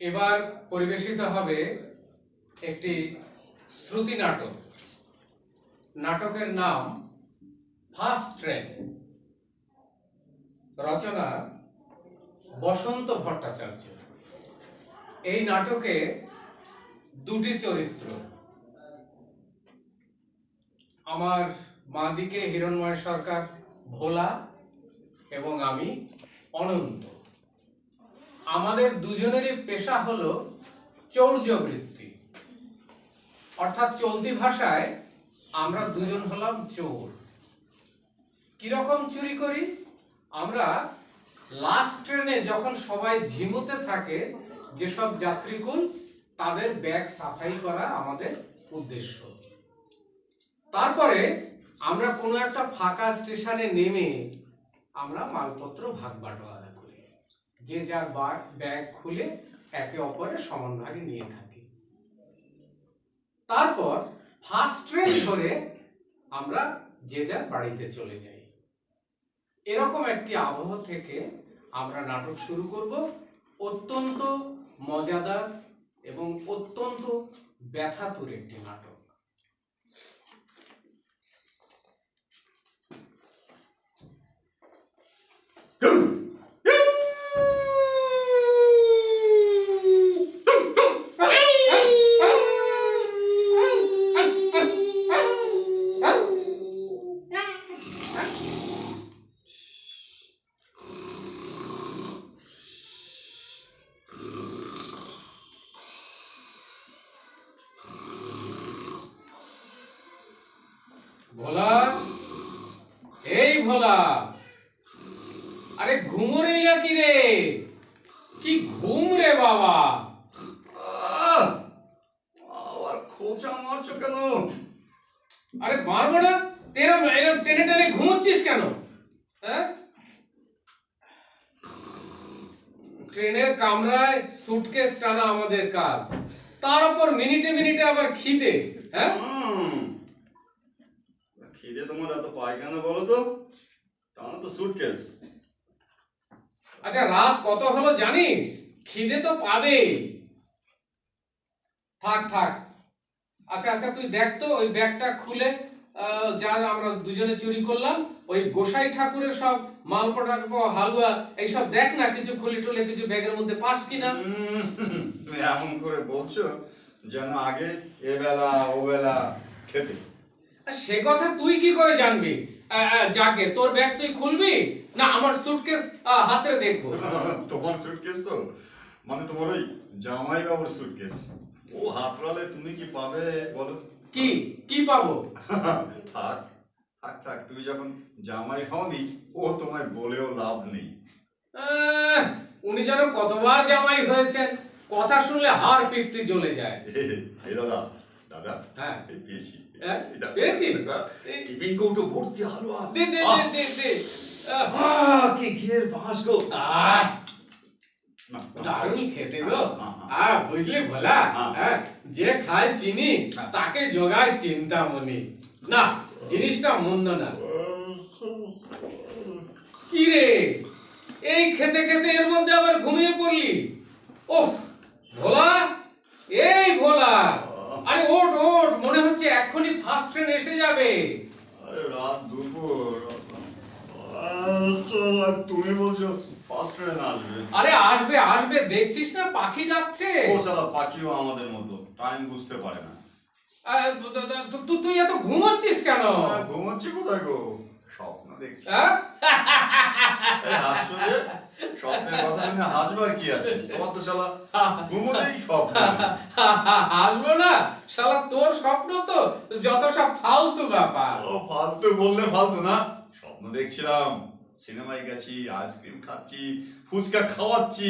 এবার পরিবেশিত হবে একটি শ্রুতি নাটক। নাটকের নাম ফার্স্ট ট্রেন। রচনা বসন্ত ভট্টাচার্য। এই নাটকে দুটি চরিত্র, আমার মা দিকে হিরণময় সরকার ভোলা এবং আমি অনন্ত। আমাদের দুজনেরই পেশা হলো চৌর্যবৃত্তি, অর্থাৎ চলতি ভাষায় আমরা দুজন হলাম চোর। কিরকম চুরি করি? আমরা লাস্ট ট্রেনে যখন সবাই ঝিমুতে থাকে, যেসব যাত্রীকুল, তাদের ব্যাগ সাফাই করা আমাদের উদ্দেশ্য। তারপরে আমরা কোনো একটা ফাঁকা স্টেশনে নেমে আমরা মালপত্র ভাগ বাটোয়ারা করি, যে যার ব্যাগ খুলে একে অপরের সমান ভাগে নিয়ে থাকি। তারপর ফার্স্ট ট্রেন ধরে আমরা যে যার বাড়িতে চলে যাই। এরকম একটি আবহ থেকে আমরা নাটক শুরু করব। অত্যন্ত মজাদার এবং অত্যন্ত ব্যথাতুর একটি নাটক। ভোলা, এই ভোলা, আরে ঘুমোরে কি রে? কি ঘুম রে বাবা? আবার খোঁচা মারছো কেন? আরে মারবো না, এরম এরম টেনে টেনে ঘুমোচ্ছিস কেন? হ্যাঁ, ট্রেনের কামরায় সুটকেস টানা আমাদের কাজ, তার উপর মিনিটে মিনিটে আবার খিদে। হ্যাঁ, খিদে তোমার এত পায় কেন বলো তো? টানা তো সুটকেস। আচ্ছা রাত কত হলো জানিস? খিদে তো পাবে। থাক থাক। আচ্ছা আচ্ছা, তুই দেখ তো ওই ব্যাগটা খুলে, যা আমরা দুজনে চুরি করলাম, ওই গোসাই ঠাকুরের সব মালপোড়া হালুয়া এইসব দেখ না, কিছু খুলে টুলে কিছু ব্যাগের মধ্যে পাস কিনা। তুমি এমন করে বলছো যেন আগে এবেলা ও বেলা খেতে। সে কথা তুই কি করে জানবি? যাকে তোর ব্যাগ তুই খুলবি না আমার সুটকেস হাতে দেখবো? তোমার সুটকেস তো, মানে তোমার ওই জামাই বাবুর সুটকেস। ও হাতড়ালে তুমি কি পাবে বলো? কি কি পাবো? থাক থাক থাক, তুমি যখন জামাই হওনি, ও তোমায় বলেও লাভ নেই। উনি যেন কতবার জামাই হয়েছেন, কথা শুনলে হাড় পিত্তি জ্বলে যায়। এই দাদা, দাদা, হ্যাঁ এই পেয়েছি। পেয়েছিস? টিফিন কৌটো ভর্তি হালুয়া। দে দে দে দে দে। কি ঘিয়ের বাঁশ গো। দারুণ খেতে গো। বুঝলি ভোলা, যে খায় চিনি তাকে জোগায় চিন্তামণি। না, জিনিসটা মন্দ না। কি রে, এই খেতে খেতে এর মধ্যে আবার ঘুমিয়ে পড়লি? ওহ ভোলা, এই ভোলা, আরে ওঠ ওঠ, মনে হচ্ছে এখনই ফার্স্ট ট্রেন এসে যাবে। আরে রাত দুপুর, তুমি বলছো ফার্স্ট ট্রেন আসবে? আরে আসবে আসবে, দেখছিস না পাখি ডাকছে। ও শালা পাখিও আমাদের মতো টাইম বুঝতে পারে না। তুই এত ঘুমোচ্ছিস কেন? ঘুমোচ্ছি কোথায় গো, স্বপ্ন দেখছি। হাসছো যে, স্বপ্নের কথা শুনে হাসবার কি আছে? তোমার তো শালা ঘুমোতেই স্বপ্ন। হাসবো না শালা, তোর স্বপ্ন তো যত সব ফালতু ব্যাপার। ও ফালতু বললে ফালতু না, স্বপ্ন দেখছিলাম সিনেমায় গেছি, আইসক্রিম খাচ্ছি, ফুচকা খাওয়াচ্ছি,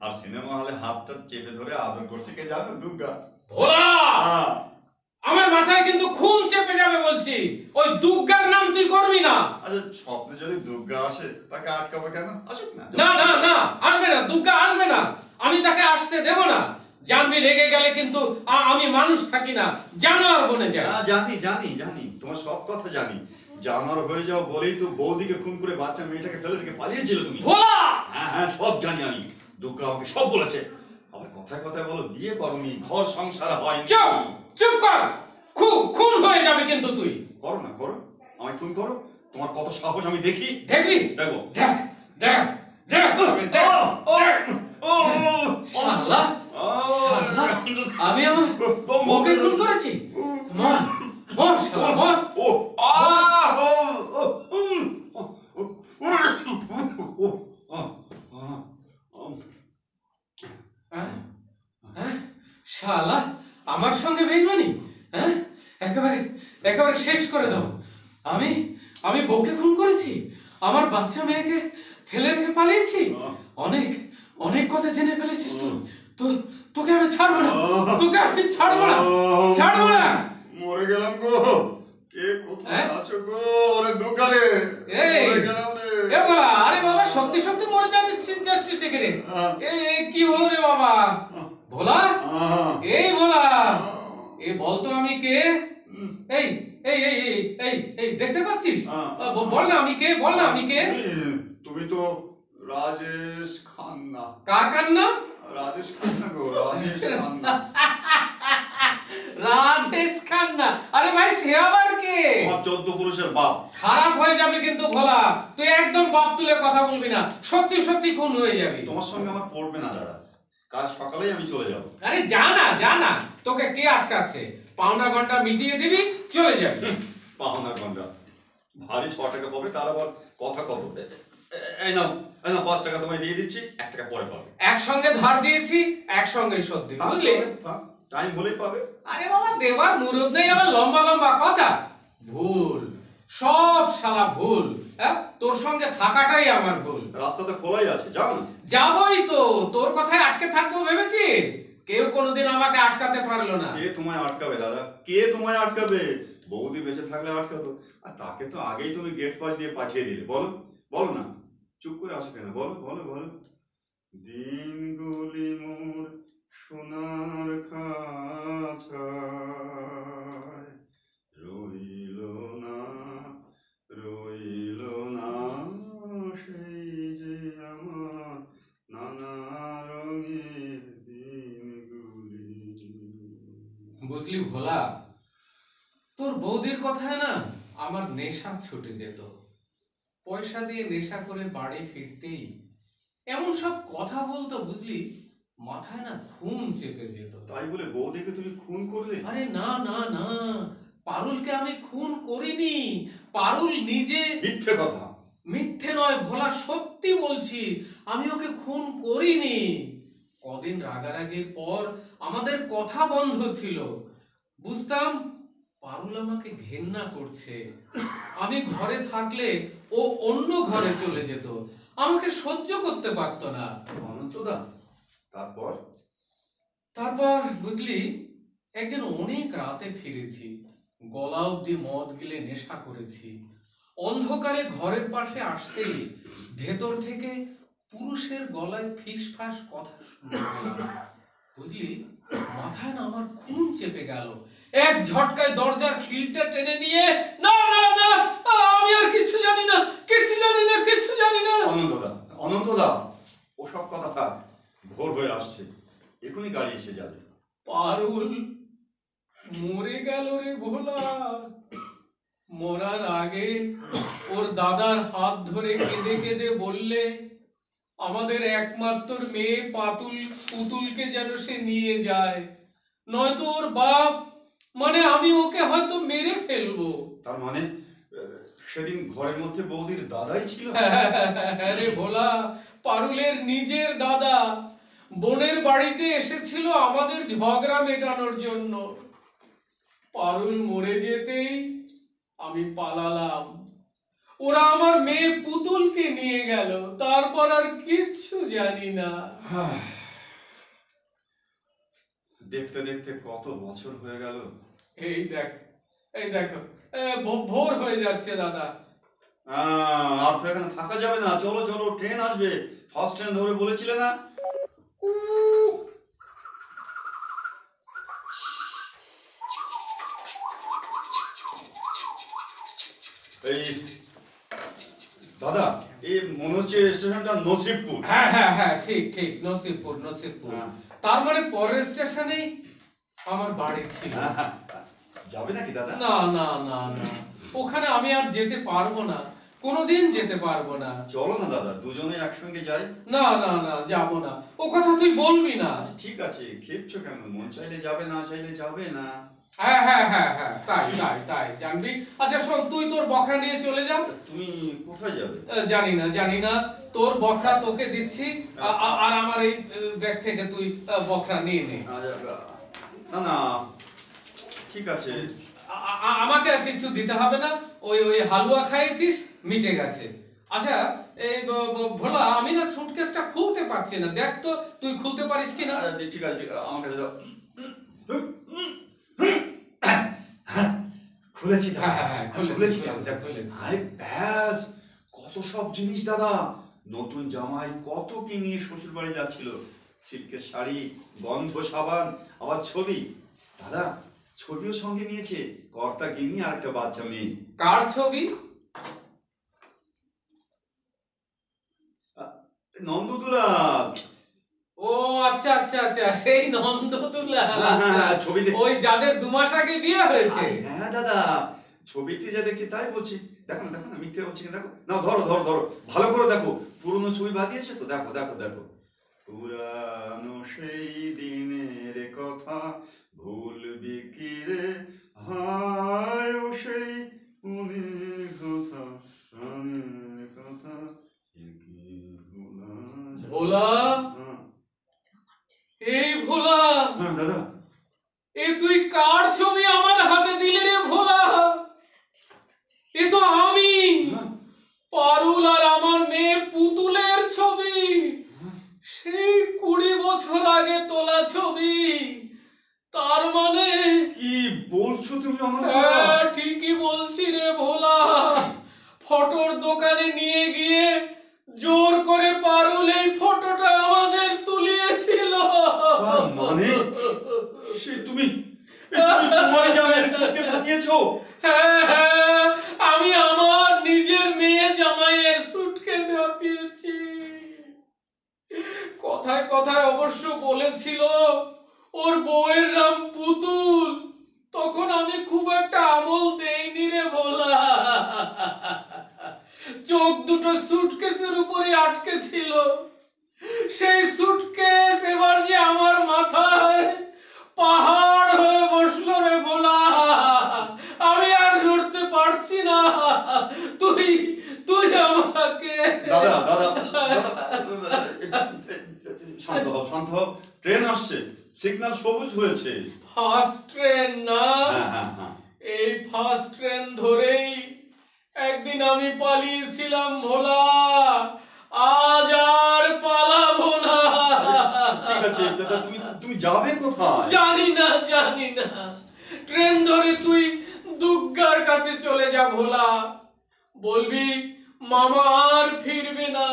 আর সিনেমা হলে হাতটা চেপে ধরে আদর করছে কে জানো? দুর্গা। ভোলা, আমার মাথায় কিন্তু খুন চেপে যাবে বলছি। ওই দুর্গার নাম তুই করবি না। আচ্ছা স্বপ্নে যদি দুর্গা আসে তাকে আটকাবে কেন? আসুক না। না না না, আসবে না, দুর্গা আসবে না, আমি তাকে আসতে দেব না। জানবি রেগে গেলে কিন্তু আমি মানুষ থাকি না, জানোয়ার বনে যায়। জানি জানি জানি, তোমার সব কথা জানি। জানোয়ার হয়ে যাও বলেই তো বৌদিকে খুন করে বাচ্চা মেয়েটাকে ফেলে রেখে পালিয়েছিল তুমি। ভোলা, হ্যাঁ হ্যাঁ, সব জানি আমি। দুর্গা আমাকে সব বলেছে। আবার কথায় কথায় বলো বিয়ে করনি, ঘর সংসার হয়নি। চুপ চুপ কর, খুন হয়ে যাবে কিন্তু তুই। করো না, করো, আমায় খুন করো। তোমার কত সাহস আমি দেখি। দেখবি? দেখো। দেখ দেখ দেখ তবে দেখ। শালা, শালা, আমি আমার বউকে খুন করেছি? মর মর শালা মর। ও হ্যাঁ? শালা আমার সঙ্গে বেইমানি, হ্যাঁ? একেবারে একেবারে শেষ করে দাও। আমি বউকে খুন করেছি, আমার বাচ্চা মেয়েকে ফেলে রেখে পালিয়েছি। অনেক অনেক কথা জেনে ফেলেছিস তুই। তোকে আমি ছাড়বো না, তোকে আমি ছাড়বো না, ছাড়বো না। মরে গেলাম গো। কে কোথায় আছো গো? ওরে দুর্গারে, মরে গেলাম রে। এ বাবা, আরে বাবা সত্যি সত্যি মরে যাচ্ছিস থেকে রে। এই কি হলো রে বাবা? ভোলা, এই ভোলা, এই বলতো আমি কে? এই এই এই এই এই এই দেখতে পাচ্ছিস? বল না আমি কে, বল না আমি কে? তুমি তো রাজেশ খান্না। কার কান্না? রাজেশ খান্না গো, রাজেশ খান্না। রাজেশ খান্না? আরে ভাই সে আবার কে? আমার 14 পুরুষের বাপ। খারাপ হয়ে যাবে কিন্তু ভোলা, তুই একদম বাপ তুলে কথা বলবি না, সত্যি সত্যি খুন হয়ে যাবি। তোমার সঙ্গে আমার পড়বে না দাদা, কাল সকালেই আমি চলে যাব। আরে যা না, তোকে কে আটকাচ্ছে? পাওনা ঘন্টা মিটিয়ে দিবি, চলে যাবি। পাওনা ঘন্টা ভারী 6 টাকা পাবে, তার আবার কথা কত? এই নাও 5 টাকা তোমায় দিয়ে দিচ্ছি, 1 টাকা পরে পাবে। একসঙ্গে ধার দিয়েছি, একসঙ্গে শোধ দিবি, বুঝলি? টাইম বলেই পাবে। আরে বাবা দেবার মুরুদ নেই, আবার লম্বা লম্বা কথা। ভুল, সব শালা ভুল। হ্যাঁ, তোর সঙ্গে থাকাটাই আমার ভুল। রাস্তাতে খোলাই আছে, যাও না। যাবই তো, তোর কথায় আটকে থাকবো ভেবেছিস? কেউ কোনোদিন আমাকে আটকাতে পারলো না। কে তোমায় আটকাবে দাদা? কে তোমায় আটকাবে? বৌদি বেঁচে থাকলে আটকাতো, আর তাকে তো আগেই তুমি গেট পাস দিয়ে পাঠিয়ে দিলে। বলো বলো না, চুপ করে আসো কেন? বলো বলো বলো। দিনগুলি মোর সোনার খাঁচায় রইল না, রইল না সেই যে আমার নানা রঙের দিনগুলি। বুঝলি ভোলা, তোর বৌদির কথায় না আমার নেশা ছুটে যেত। পয়সা দিয়ে নেশা করে বাড়ি ফিরতেই এমন সব কথা বলতো, বুঝলি, মাথায় না খুন চেপে যেত। তাই বলে বৌদিকে তুমি খুন করলে? আরে না না না, পারুলকে আমি খুন করিনি। পারুল নিজে। মিথ্যে কথা। মিথ্যে নয় ভোলা, সত্যি বলছি, আমি ওকে খুন করিনি। কদিন রাগারাগির পর আমাদের কথা বন্ধ ছিল। বুঝতাম পারুল আমাকে ঘেন্না করছে। আমি ঘরে থাকলে ও অন্য ঘরে চলে যেত, আমাকে সহ্য করতে পারতো না। অনন্তদা, তারপর? তারপর বুঝলি, একদিন অনেক রাতে ফিরেছি, গলা অব্দি মদ গিলে নেশা করেছি। অন্ধকারে ঘরের পাশে আসতেই ভেতর থেকে পুরুষের গলায় ফিসফাস কথা শুনতে পেলাম। বুঝলি, মাথায় না আমার খুন চেপে গেল। এক ঝটকায় দরজার খিলটা টেনে নিয়ে, না না না, আমি আর কিছু জানি না, কিছু জানি না, কিছু জানি না। অনন্তদা, অনন্তদা, ওসব কথা থাক, ভোর হয়ে আসছে, এখনই গাড়ি এসে যাবে। পারুল মরে গেল রে ভোলা। মরার আগে ওর দাদার হাত ধরে কেঁদে কেঁদে বললে, আমাদের একমাত্র মেয়ে পুতুলকে যেন সে নিয়ে যায়, নয়তো ওর বাপ মানে আমি ওকে হয়তো মেরে ফেলবো। তার মানে সেদিন ঘরের মধ্যে বৌদির দাদাই ছিল? আরে ভোলা, পারুলের নিজের দাদা বোনের বাড়িতে এসেছিল আমাদের ঝগড়া মেটানোর জন্য। পারুল মরে যেতেই আমি পালালাম, ওরা আমার মেয়ে পুতুলকে নিয়ে গেল, তারপর আর কিচ্ছু জানি না। দেখতে দেখতে কত বছর হয়ে গেল। এই দেখো, ভোর হয়ে যাচ্ছে দাদা। আর তো এখানে থাকা যাবে না, চলো চলো, ট্রেন আসবে, ফার্স্ট ট্রেন ধরে বলেছিলে না? এই দাদা এই মনে হচ্ছে স্টেশনটা নসিবপুর। হ্যাঁ হ্যাঁ হ্যাঁ, ঠিক ঠিক, নসিবপুর নসিবপুর। হ্যাঁ। তার মানে পরের স্টেশনেই আমার বাড়ি ছিল। যাবে নাকি দাদা? না না না না, ওখানে আমি আর যেতে পারবো না, কোনোদিন যেতে পারবো না। চলো না দাদা, দুজনে একসঙ্গে যাই। না না না, যাবো না, ও কথা তুই বলবি না। আচ্ছা ঠিক আছে, খেপছো কেন? মন চাইলে যাবে, না চাইলে যাবে না। হ্যাঁ হ্যাঁ হ্যাঁ হ্যাঁ, তাই তাই তাই, জানবি। আচ্ছা শোন, তুই তোর বখরা নিয়ে চলে যা। তুমি কোথায় যাবে? জানি না জানি না, তোর বখরা তোকে দিচ্ছি, আর আমার এই ব্যাগ থেকে তুই বখরা নিয়ে নে। না না ঠিক আছে। আমাকে আর কিছু দিতে হবে না, ওই ওই হালুয়া খাইয়েছিস, মিটে গেছে। আচ্ছা এই ভোলা, আমি না সুটকেসটা খুলতে পারছি না, দেখ তো তুই খুলতে পারিস কিনা। ঠিক আছে, ঠিক আছে, আমার কাছে দাও। খুলেছি দাদা। হ্যাঁ, হ্যাঁ, খুলেছি, খুলেছি খুলেছি, দাদা। খুলেছি। আরে ব্যাস, কত সব জিনিস দাদা। নতুন জামাই কত কি নিয়ে শ্বশুর বাড়ি যাচ্ছিল, সিল্কের শাড়ি, গন্ধ সাবান, আবার ছবি। দাদা ছবিও সঙ্গে নিয়েছে, কর্তা গিন্নি আর একটা বাচ্চা মেয়ে। কার ছবি? নন্দদুলাল। ও আচ্ছা আচ্ছা আচ্ছা, সেই নন্দদুলাল। হ্যাঁ, ছবিতে। ওই যাদের 2 মাস আগে বিয়ে হয়েছে। হ্যাঁ দাদা, ছবিতে যা দেখছি তাই বলছি। দেখো না, দেখো না, মিথ্যে বলছি না। দেখো না, ধরো ধরো ধরো, ভালো করে দেখো। পুরনো ছবি বাদিয়েছে তো, দেখো দেখো দেখো। পুরানো সেই দিনের কথা ভুলবি কি রে, হায় ও সেই মনের কথা, প্রাণের কথা, এ কি ভোলা যায়? ভোলা, হ্যাঁ, এই ভোলা, হ্যাঁ দাদা। এ তুই কার ছবি আমার হাতে দিলি রে ভোলা? এ তো আমি, হ্যাঁ, পারুল আর আমার মেয়ে পুতুলের ছবি। সেই 20 বছর আগে তোলা ছবি। তার মানে কি বলছো তুমি অনন্ত? হ্যাঁ, ঠিকই বলছি রে ভোলা। ফটোর দোকানে নিয়ে গিয়ে জোর করে পারুল এই ফটোটা আমাদের তুলিয়েছিল। তার মানে সে তুমি তোমারই জামাইয়ের সুটকেস হাতিয়েছো? হ্যাঁ হ্যাঁ, আমি আমার নিজের মেয়ে জামাইয়ের সুটকেস হাতিয়েছি। কথায় কথায় অবশ্য বলেছিল ওর বউয়ের নাম পুতুল, তখন আমি খুব একটা আমল দেইনি রে ভোলা। চোখ দুটো সুটকেসের উপরে আটকে ছিল। সেই সুটকেস এবার যে আমার মাথায় পাহাড় হয়ে বসলো রে ভোলা, আমি আর নড়তে পারছি না। তুই তুই আমাকে। দাদা দাদা দাদা, শান্ত হও, শান্ত হও। ট্রেন আসছে, সিগন্যাল সবুজ হয়েছে। ফার্স্ট ট্রেন না? হ্যাঁ হ্যাঁ হ্যাঁ। এই ফার্স্ট ট্রেন ধরেই একদিন আমি পালিয়েছিলাম ভোলা, আজ আর পালাবো না। ঠিক আছে দাদা, তুমি তুমি যাবে কোথায়? জানি না জানি না, ট্রেন ধরে তুই দুর্গার কাছে চলে যা ভোলা। বলবি মামা আর ফিরবে না,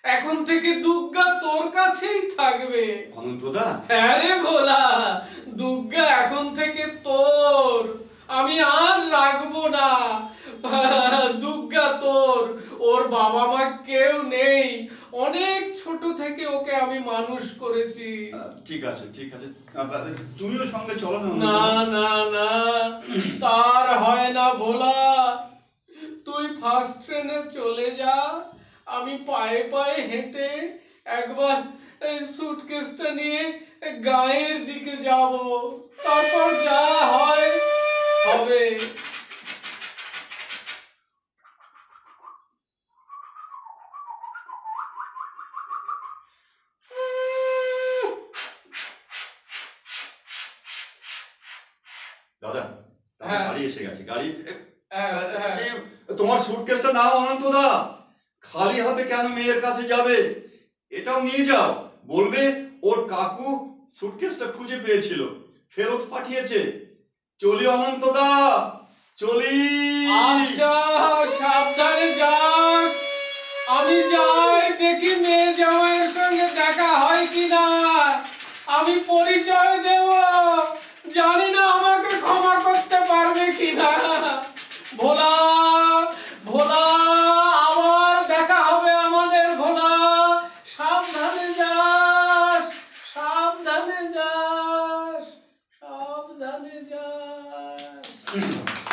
এখন থেকে দুর্গা তোর কাছেই থাকবে। অনন্তদা। হ্যাঁ রে ভোলা, দুর্গা এখন থেকে তোর, আমি আর রাখবো না। দুর্গা তোর, ওর বাবা মা কেউ নেই, অনেক ছোট থেকে ওকে আমি মানুষ করেছি। ঠিক আছে ঠিক আছে, তুমিও সঙ্গে চলো না। না না না, তার হয় না ভোলা। তুই ফার্স্ট ট্রেনে চলে যা, আমি পায়ে পায়ে হেঁটে একবার এই সুটকেসটা নিয়ে গায়ের দিকে যাব, তারপর যা হয় হবে। দাদা হ্যাঁ। গাড়ি এসে গেছে, গাড়ি। হ্যাঁ। তোমার সুটকেসটা নাও অনন্তদা। খালি হাতে কেন মেয়ের কাছে যাবে? এটাও নিয়ে যাও, বলবে ওর কাকু সুটকেসটা খুঁজে পেয়েছিল, ফেরত পাঠিয়েছে। চলি অনন্তদা, চলি। আচ্ছা, সাবধানে যাস। আমি যাই, দেখি মেয়ে জামাইয়ের সঙ্গে দেখা হয় কিনা, আমি পরিচয় দেব। জানি না আমাকে ক্ষমা করতে পারবে কিনা। ভোলা ভোলা, আবার যায়।